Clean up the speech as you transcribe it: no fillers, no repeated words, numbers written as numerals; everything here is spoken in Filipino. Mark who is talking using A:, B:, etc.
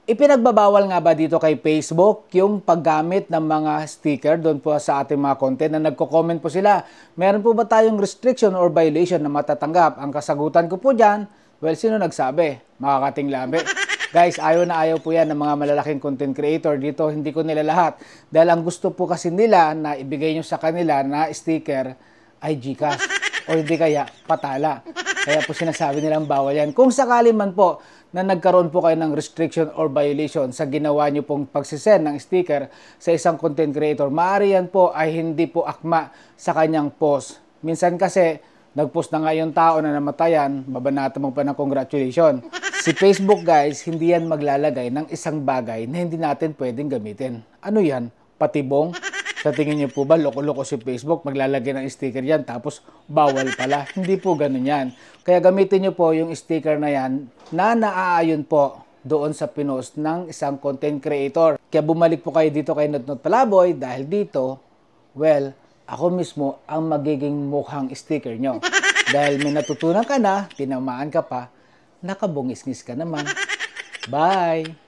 A: Ipinagbabawal nga ba dito kay Facebook yung paggamit ng mga sticker doon po sa ating mga content na nagko-comment po sila? Meron po ba tayong restriction or violation na matatanggap? Ang kasagutan ko po dyan, well, sino nagsabi? Makakating labi. Guys, ayaw na ayaw po yan ng mga malalaking content creator dito. Hindi ko nila lahat. Dahil ang gusto po kasi nila na ibigay nyo sa kanila na sticker ay GCash o hindi kaya patala. Kaya po sinasabi nilang bawal yan. Kung sakali man po na nagkaroon po kayo ng restriction or violation sa ginawa nyo pong pagsisend ng sticker sa isang content creator, maaari yan po ay hindi po akma sa kanyang post. Minsan kasi, nag-post na nga yung tao na namatayan, babanatan mo pa ng congratulations. Si Facebook guys, hindi yan maglalagay ng isang bagay na hindi natin pwedeng gamitin. Ano yan? Patibong? Sa tingin niyo po ba, loko-loko si Facebook, maglalagay ng sticker yan, tapos bawal pala? Hindi po ganun yan. Kaya gamitin niyo po yung sticker na yan na naaayon po doon sa pinost ng isang content creator. Kaya bumalik po kayo dito kay Notnot Palaboy dahil dito, well, ako mismo ang magiging mukhang sticker nyo. Dahil may natutunan ka na, tinamaan ka pa, nakabungis-ngis ka naman. Bye!